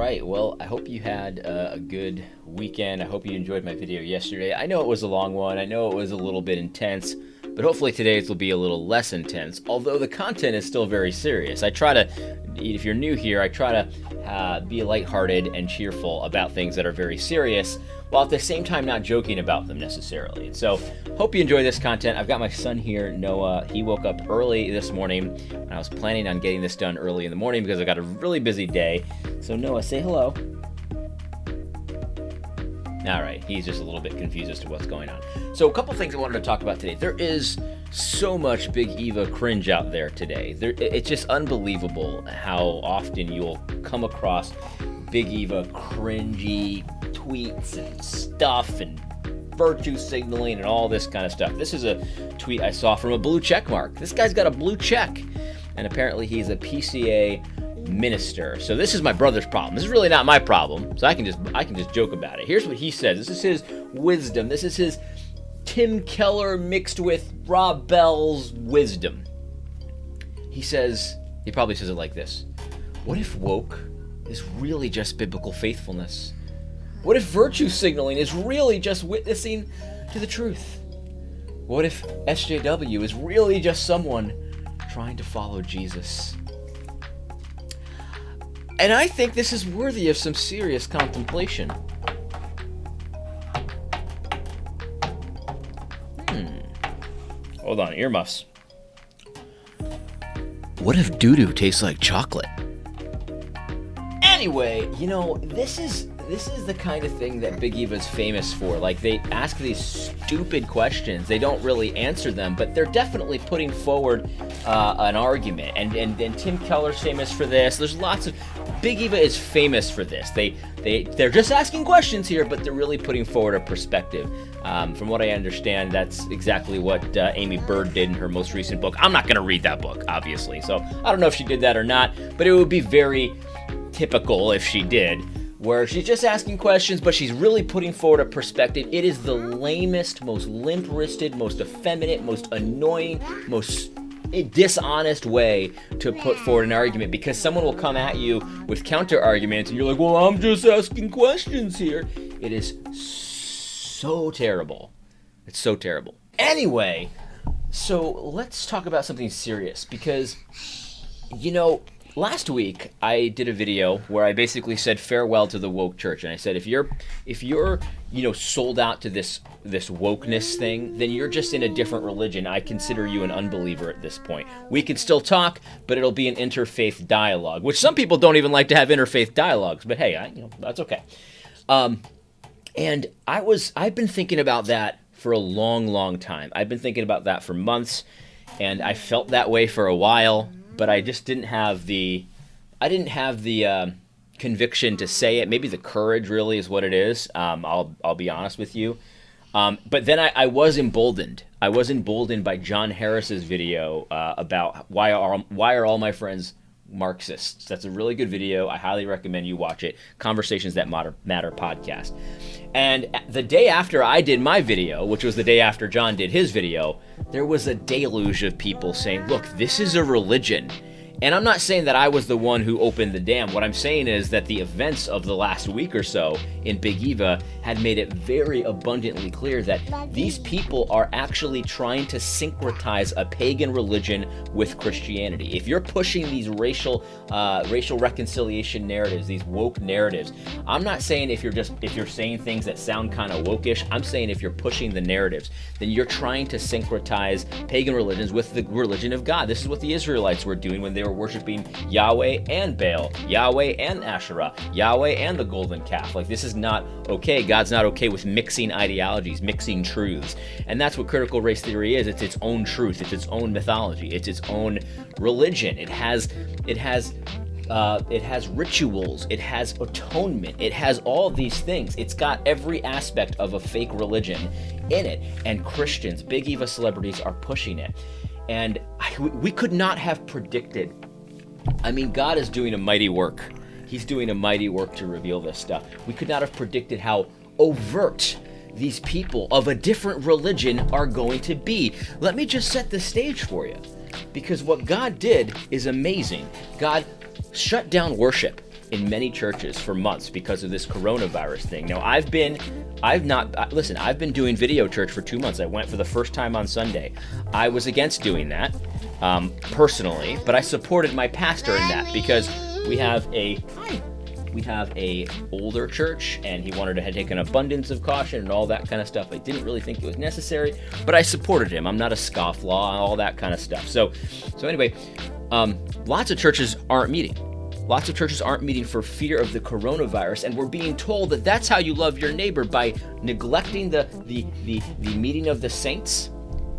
right, well, I hope you had a good weekend. I hope you enjoyed my video yesterday. I know it was a long one. I know it was a little bit intense, but hopefully today's will be a little less intense, although the content is still very serious. I try to, if you're new here, I try to be lighthearted and cheerful about things that are very serious, while at the same time not joking about them necessarily. And so, hope you enjoy this content. I've got my son here, Noah. He woke up early this morning, and I was planning on getting this done early in the morning because I got a really busy day. So Noah, say hello. All right, he's just a little bit confused as to what's going on. So a couple things I wanted to talk about today. There is so much Big Eva cringe out there today. It's just unbelievable how often you'll come across Big Eva cringy tweets and stuff and virtue signaling and all this kind of stuff. This is a tweet I saw from a blue check mark. This guy's got a blue check, and apparently he's a PCA minister. So this is my brother's problem. This is really not my problem. So I can just joke about it. Here's what he says. This is his wisdom. This is his Tim Keller mixed with Rob Bell's wisdom. He probably says it like this: what if woke is really just biblical faithfulness? What if virtue signaling is really just witnessing to the truth? What if SJW is really just someone trying to follow Jesus? And I think this is worthy of some serious contemplation. Hold on, earmuffs. What if doo-doo tastes like chocolate? Anyway, this is the kind of thing that Big Eva's famous for. Like, they ask these stupid questions. They don't really answer them, but they're definitely putting forward an argument. And Tim Keller's famous for this. There's lots of... Big Eva is famous for this. They're just asking questions here, but they're really putting forward a perspective. From what I understand, that's exactly what Amy Bird did in her most recent book. I'm not going to read that book, obviously, so I don't know if she did that or not, but it would be very typical if she did, where she's just asking questions, but she's really putting forward a perspective. It is the lamest, most limp-wristed, most effeminate, most annoying, most dishonest way to put forward an argument, because someone will come at you with counter-arguments, and you're like, well, I'm just asking questions here. It is so terrible. It's so terrible. Anyway, so let's talk about something serious, because, last week I did a video where I basically said farewell to the woke church, and I said if you're sold out to this wokeness thing, then you're just in a different religion. I consider you an unbeliever at this point. We can still talk, but it'll be an interfaith dialogue, which some people don't even like to have interfaith dialogues, but hey, that's okay. And I've been thinking about that for a long, long time. I've been thinking about that for months, and I felt that way for a while, but I just didn't have the conviction to say it. Maybe the courage really is what it is. I'll be honest with you. But then I was emboldened. I was emboldened by John Harris's video about why are all my friends Marxists. That's a really good video. I highly recommend you watch it. Conversations That Matter podcast. And the day after I did my video, which was the day after John did his video, there was a deluge of people saying, look, this is a religion. And I'm not saying that I was the one who opened the dam. What I'm saying is that the events of the last week or so in Big Eva had made it very abundantly clear that these people are actually trying to syncretize a pagan religion with Christianity. If you're pushing these racial reconciliation narratives, these woke narratives, I'm not saying if you're saying things that sound kind of wokish. I'm saying if you're pushing the narratives, then you're trying to syncretize pagan religions with the religion of God. This is what the Israelites were doing when they were worshiping Yahweh and Baal, Yahweh and Asherah, Yahweh and the golden calf. Like, this is not okay. God's not okay with mixing ideologies, mixing truths. And that's what critical race theory is. It's its own truth. It's its own mythology. It's its own religion. It has rituals. It has atonement. It has all these things. It's got every aspect of a fake religion in it. And Christians, Big Eva celebrities, are pushing it. And we could not have predicted. I mean, God is doing a mighty work. He's doing a mighty work to reveal this stuff. We could not have predicted how overt these people of a different religion are going to be. Let me just set the stage for you, because what God did is amazing. God shut down worship. in many churches for months because of this coronavirus thing. Now, I've been doing video church for 2 months. I went for the first time on Sunday. I was against doing that personally, but I supported my pastor in that because we have a older church, and he wanted to take an abundance of caution and all that kind of stuff. I didn't really think it was necessary, but I supported him. I'm not a scofflaw, all that kind of stuff. So anyway, lots of churches aren't meeting. Lots of churches aren't meeting for fear of the coronavirus, and we're being told that that's how you love your neighbor, by neglecting the meeting of the saints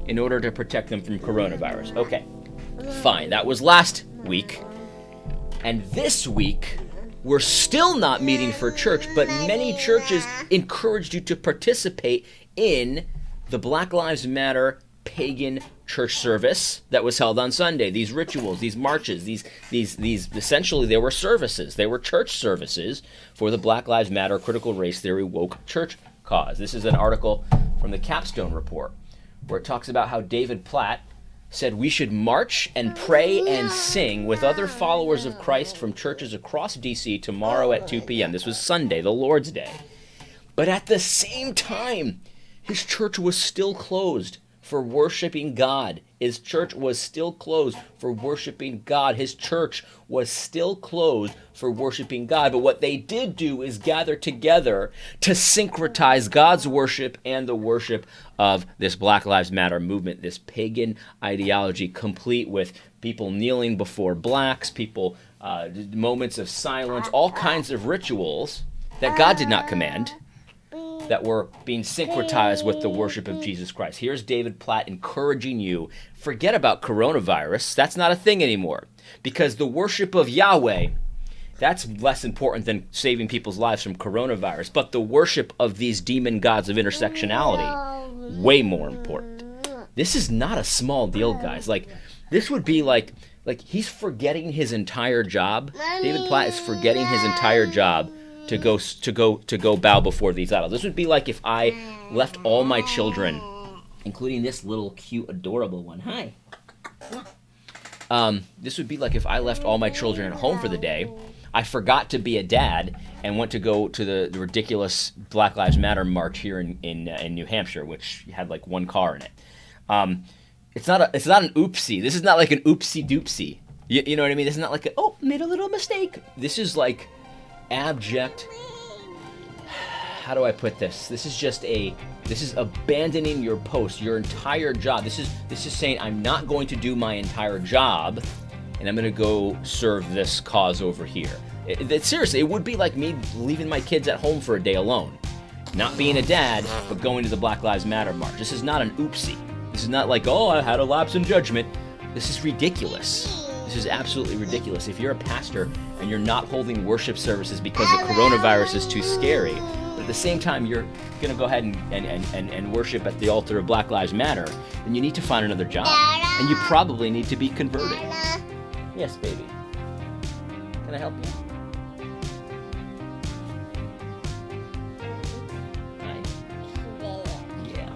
in order to protect them from coronavirus. Okay, fine. That was last week. And this week, we're still not meeting for church, but many churches encouraged you to participate in the Black Lives Matter pagan church service that was held on Sunday. These rituals, these marches, these essentially they were services. They were church services for the Black Lives Matter critical race theory woke church cause. This is an article from the Capstone Report where it talks about how David Platt said we should march and pray and sing with other followers of Christ from churches across D.C. tomorrow at 2 p.m. This was Sunday, the Lord's Day. But at the same time, his church was still closed for worshiping God. His church was still closed for worshiping God. His church was still closed for worshiping God. But what they did do is gather together to syncretize God's worship and the worship of this Black Lives Matter movement, this pagan ideology, complete with people kneeling before blacks, people, moments of silence, all kinds of rituals that God did not command, that were being syncretized with the worship of Jesus Christ. Here's David Platt encouraging you, forget about coronavirus. That's not a thing anymore. Because the worship of Yahweh, that's less important than saving people's lives from coronavirus. But the worship of these demon gods of intersectionality, way more important. This is not a small deal, guys. This would be like he's forgetting his entire job. David Platt is forgetting his entire job to go bow before these idols. This would be like if I left all my children, including this little cute adorable one. Hi. This would be like if I left all my children at home for the day. I forgot to be a dad and went to go to the ridiculous Black Lives Matter march here in New Hampshire, which had like one car in it. It's not an oopsie. This is not like an oopsie doopsie. You know what I mean? This is not like made a little mistake. This is like abject. How do I put this? This is abandoning your post, your entire job. This is saying I'm not going to do my entire job, and I'm going to go serve this cause over here. Seriously, it would be like me leaving my kids at home for a day alone, not being a dad, but going to the Black Lives Matter march. This is not an oopsie. This is not like, I had a lapse in judgment. This is ridiculous. This is absolutely ridiculous. If you're a pastor and you're not holding worship services because the coronavirus is too scary, but at the same time you're going to go ahead and worship at the altar of Black Lives Matter, then you need to find another job. And you probably need to be converted. Yes, baby. Can I help you? Hi. Yeah.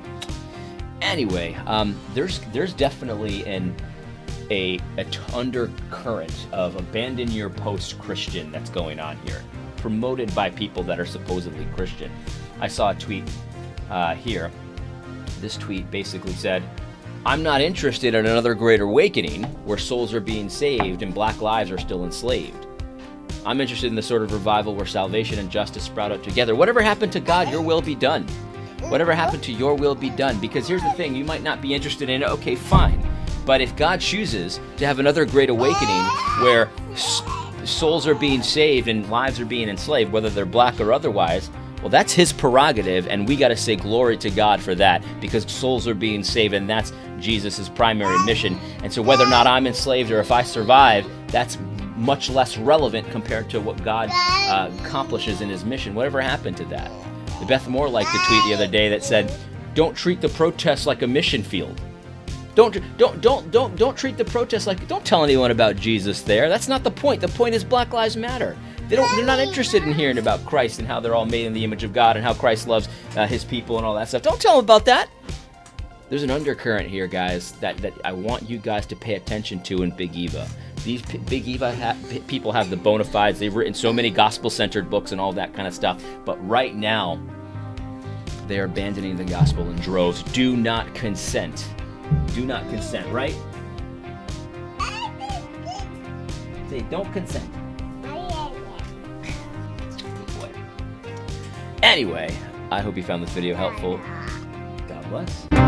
Anyway, there's definitely an undercurrent of abandon your post Christian that's going on here, promoted by people that are supposedly Christian. I saw a tweet here. This tweet basically said, I'm not interested in another great awakening where souls are being saved and black lives are still enslaved. I'm interested in the sort of revival where salvation and justice sprout up together. Whatever happened to God, your will be done. Whatever happened to your will be done. Because here's the thing, you might not be interested in it. Okay, fine. But if God chooses to have another great awakening where souls are being saved and lives are being enslaved, whether they're black or otherwise, well, that's his prerogative, and we got to say glory to God for that, because souls are being saved, and that's Jesus' primary mission. And so whether or not I'm enslaved or if I survive, that's much less relevant compared to what God accomplishes in his mission. Whatever happened to that? Beth Moore liked a tweet the other day that said, don't treat the protests like a mission field. Don't treat the protests like, don't tell anyone about Jesus there. That's not the point. The point is Black Lives Matter. They're not interested in hearing about Christ and how they're all made in the image of God and how Christ loves his people and all that stuff. Don't tell them about that. There's an undercurrent here, guys, that I want you guys to pay attention to in Big Eva. These big Eva people have the bona fides. They've written so many gospel-centered books and all that kind of stuff. But right now, they are abandoning the gospel in droves. Do not consent. Do not consent, right? Say, don't consent. Good boy. Anyway, I hope you found this video helpful. God bless.